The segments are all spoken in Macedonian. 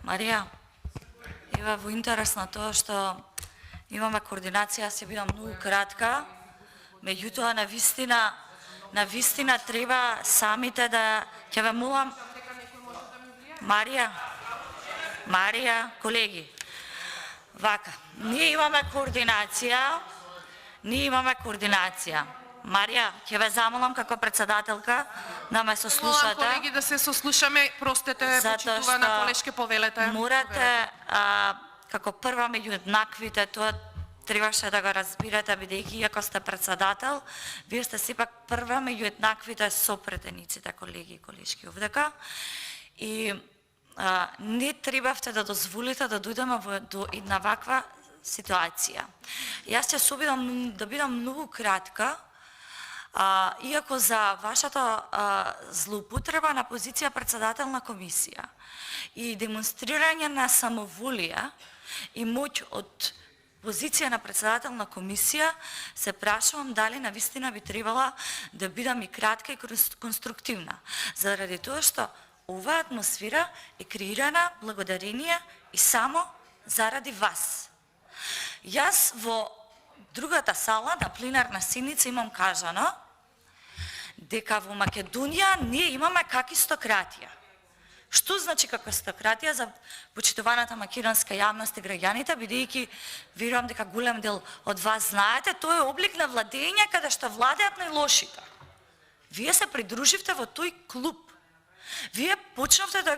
Марија, ева во интерес на тоа што имаме координација, јас ќе бидам многу кратка, меѓутоа на вистина треба самите да ќе ве молам. Марија, колеги, вака, ние имаме координација. Марија, ќе ве замолам како председателка да ме сослушате. Колеги, да се сослушаме, простете, почитувана колешке, повелете. Морате, како прва меѓу еднаквите, тоа требаше да го разбирате, бидејќи иако сте председател, вие сте сепак прва меѓу еднаквите сопретениците, колеги и колешки овдека. И не требавте да дозволите да дојдеме до една ваква ситуација. Јас ќе се обидам да бидам многу кратка, иако за вашата злоупотреба на позиција председател на комисија и демонстрирање на самоволија и моќ од позиција на председател на комисија, се прашувам дали навистина би требала да бидам и кратка и конструктивна, заради тоа што оваа атмосфера е креирана благодарение и само заради вас. Јас во другата сала на пленарна седница имам кажано дека во Македонија ние имаме какистократија. Што значи какистократија за почитуваната македонска јавност и граѓаните, бидејќи верувам дека голем дел од вас знаете, тоа е облик на владење каде што владеат најлошите. Вие се придруживте во тој клуб. Вие почнавте да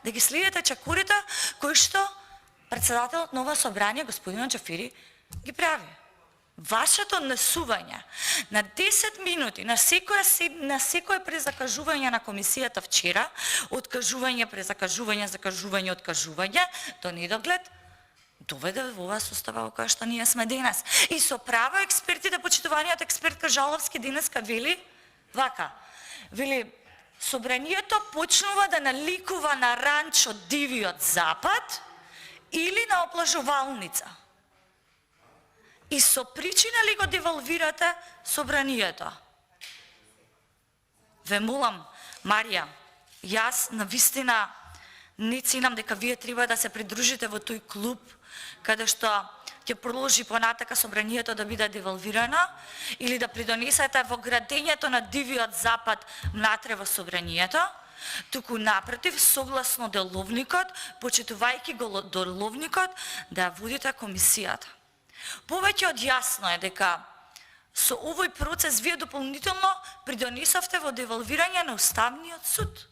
ги следите чекорите кои што председателот на ова собрание, господин Џафери, ги прави. Вашето однесување на 10 минути на секое презакажување на комисијата вчера, откажување, презакажување, закажување, откажување, до недоглед доведе во оваа состава во која што ние сме денес. И со право експертите, почитуваниот експерт Кажаловски денеска вели вака, вели собранието почнува да наликува на ранчо Дивиот Запад или на оплажувалница. И со причина ли го девалвирате собранието? Ве молам, Марија, јас навистина не ценам дека вие треба да се придружите во тој клуб, каде што ќе продолжи понатака собранието да биде девалвирано, или да придонесете во градењето на Дивиот Запад внатре во собранието, туку напротив, согласно деловникот, почитувајќи го деловникот, да водите комисијата. Повеќе од јасно е дека со овој процес вие дополнително придонесовте во девалвирање на Уставниот суд.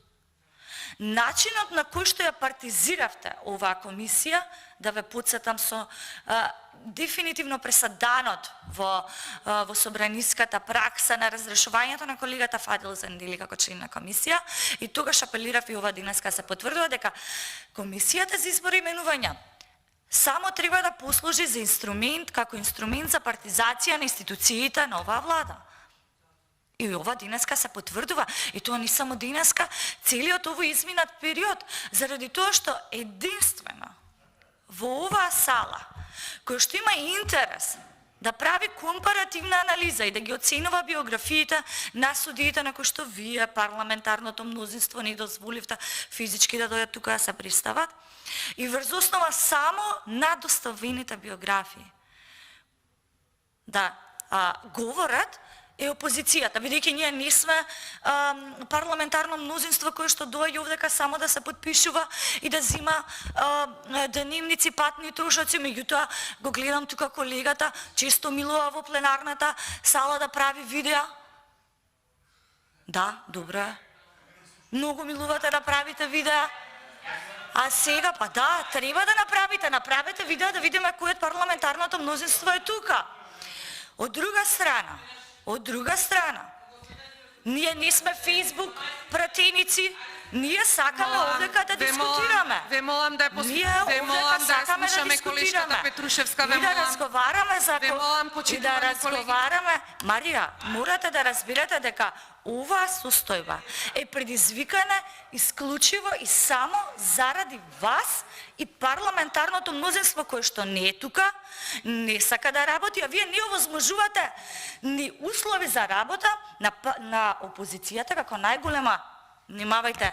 Начинот на кој што ја партизиравте оваа комисија, да ве потсетам со дефинитивно пресаданот во собраниската пракса на разрешувањето на колегата Фадил Зандели како член на комисија, и тогаш апелирав и ова денеска се потврдува дека комисијата за избор и именувања само треба да послужи за инструмент, како инструмент за партизација на институциите на оваа влада. И ова денеска се потврдува. И тоа не само денеска, целиот овој изминат период, заради тоа што единствено во оваа сала, кој што има интерес да прави компаративна анализа и да ги оценува биографиите на судиите на кои што вие, парламентарното мнозинство, не дозволивте физички да дојдат тука да се представат, и врз основа само на доставените биографии да говорат е опозицијата, бидејќи ние не сме парламентарно мнозинство кое што доаѓа овдека само да се подпишува и да зима дневници, патни трошоци, меѓутоа го гледам тука колегата, често милува во пленарната сала да прави видеа. Да, добро. Многу милувате да правите видеа. А сега, па да, треба да направите видео да видиме кој од парламентарното мнозинство е тука. Од друга страна, ние не сме Facebook пратеници, ние сакаме овдека да дискутираме. Ве молам да слушаме колешката Петрушевска, ве молам. Да разговараме за и да разговараме. Марија, морате да разберете дека оваа состојба е предизвикана исклучиво и само заради вас и парламентарното мнозинство кое што не е тука, не сака да работи, а вие не овозможувате ни услови за работа на опозицијата како најголема, внимавајте,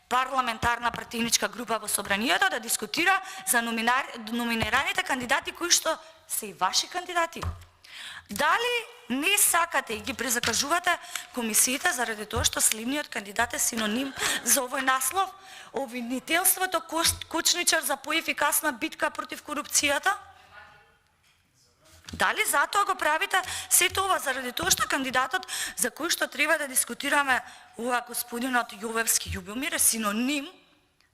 парламентарна пратеничка група во собранието да дискутира за номинираните кандидати кои што се и ваши кандидати. Дали не сакате и ги презакажувате комисиите заради тоа што сливниот кандидат е синоним за овој наслов? Обвинителството кучничар за поефикасна битка против корупцијата? Дали затоа го правите се тоа заради тоа што кандидатот за кој што треба да дискутираме ова господинот Јовевски Љубомир е синоним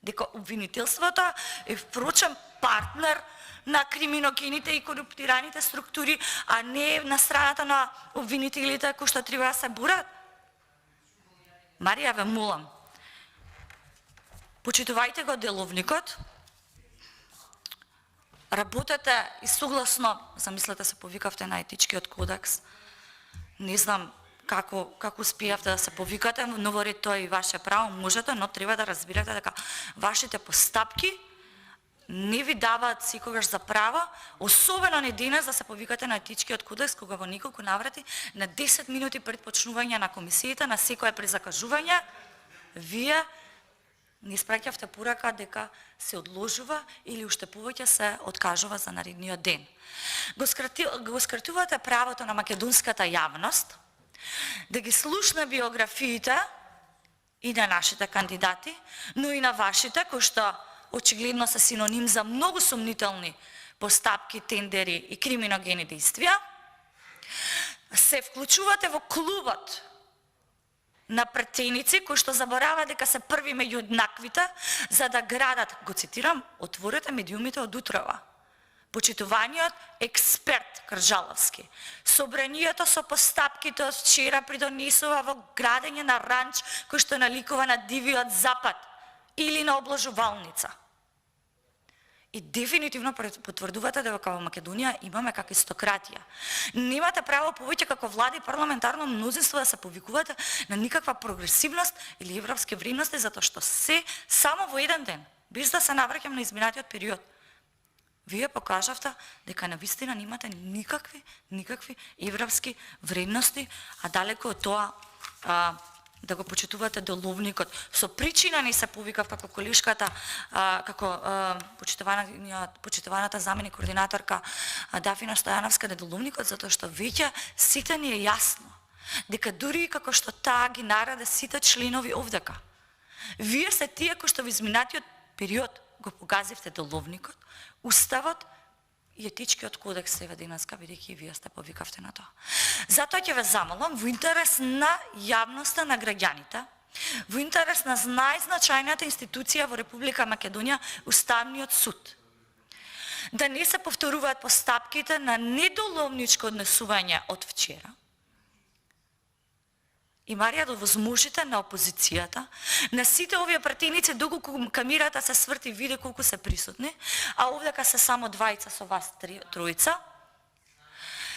дека обвинителството е впрочем партнер на криминогените и коруптираните структури, а не на страната на обвинителите кои што треба да се борат? Марија, ве молам, почитувајте го деловникот, работете и согласно, замислете се повикавте на етичкиот кодекс, не знам како успеавте да се повикате, но во ред тоа е и ваше право, можете, но треба да разбирате дека вашите постапки не ви даваат секогаш за право, особено не денес да се повикате на етичкиот кодекс, кога во неколку наврати на 10 минути пред почнување на комисијата, на секое презакажување, вие не испраќавте порака дека се одложува или уште повеќе се откажува за наредниот ден. Го скратувате правото на македонската јавност да ги слушне биографиите и на нашите кандидати, но и на вашите, кои што очигледно се синоним за многу сумнителни постапки, тендери и криминогени действија, се вклучувате во клубот на претеници кои што забораваат дека се први меѓу еднаквите за да градат, го цитирам, отворете медиумите од утрова. Почитуваниот експерт Кржаловски. Собранието со постапките од вчера придонесува во градење на ранч кој што наликува на дивиот запад или на обложувалница. И дефинитивно потврдувате дека во Македонија имаме какистократија. Немате право повеќе како влада и парламентарно мнозинство да се повикувате на никаква прогресивност или европски вредности, затоа што се само во еден ден, без да се навраќам на изминатиот период, вие покажавте дека навистина немате никакви европски вредности, а далеко од тоа да го почитувате деловникот. Со причина не се повикав како колешката, како почитуваната заменик координаторка Дафина Стојановска на деловникот, затоа што веќе сите ни е јасно дека дури како што таа ги нараде сите членови овдека, вие се тие кои што во изминатиот период го погазивте деловникот, уставот и етичкиот кодекс еве денеска, бидејќи вие сте повикавте на тоа. Затоа ќе ве замолам во интерес на јавноста, на граѓаните, во интерес на најзначајната институција во Република Македонија, Уставниот суд, да не се повторуваат постапките на недоловничко однесување од вчера. И Марија, да возможите на опозицијата, на сите овие пратеници, доколку камерата се сврти, види колку се присутни, а овдека се само двајца со вас тројца,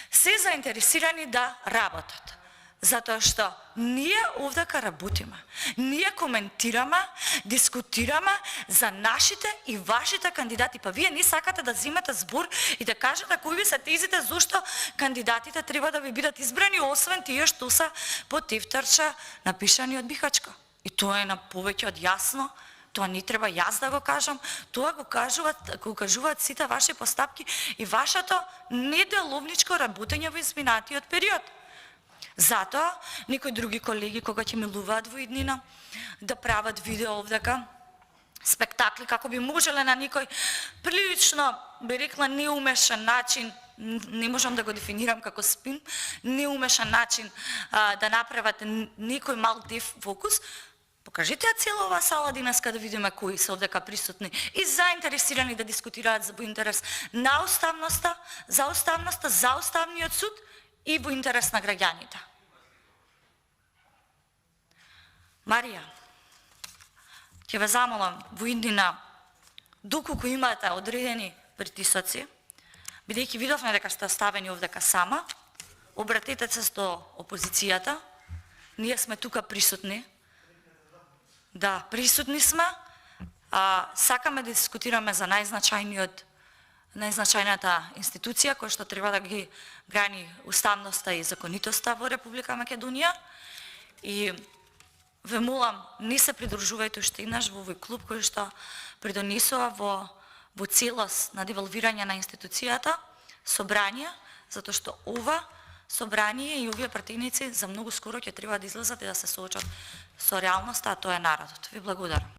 се заинтересирани да работат. Затоа што ние овдека работиме, ние коментираме, дискутираме за нашите и вашите кандидати, па вие не сакате да земете збор и да кажете кои се тезите зошто кандидатите треба да ви бидат избрани, освен тие што се по тефтерче напишани од Бихачка. И тоа е на повеќе од јасно, тоа не треба јас да го кажам, тоа го кажуваат сите ваши постапки и вашето неделовничко работење во изминатиот период. Затоа, некои други колеги, кога ќе милуваат во иднина, да прават видео овдека, спектакли, како би можеле на некој прилично, би рекла, неумешан начин, не можам да го дефинирам како спин, неумешан начин да направат некој мал дефокус, покажете ја цела оваа сала денеска да видиме кои се овдека присутни и заинтересирани да дискутираат во интерес на уставноста, за Уставниот суд и во интерес на граѓаните. Марија, ќе ве замолам во иднина, доколку имате одредени притисоци, бидејќи видовме дека сте оставени овдека сама, обратете се до опозицијата, ние сме тука присутни, да, присутни сме, сакаме да дискутираме за најзначајната институција која што треба да ги брани уставноста и законитоста во Република Македонија и ве молам, не се придружувајте уште еднаш во овој клуб кој што придонесува во целост на девалвирање на институцијата, собрание, затоа што ова собрание и овие пратеници за многу скоро ќе треба да излезат и да се соочат со реалноста, а тоа е народот. Ви благодарам.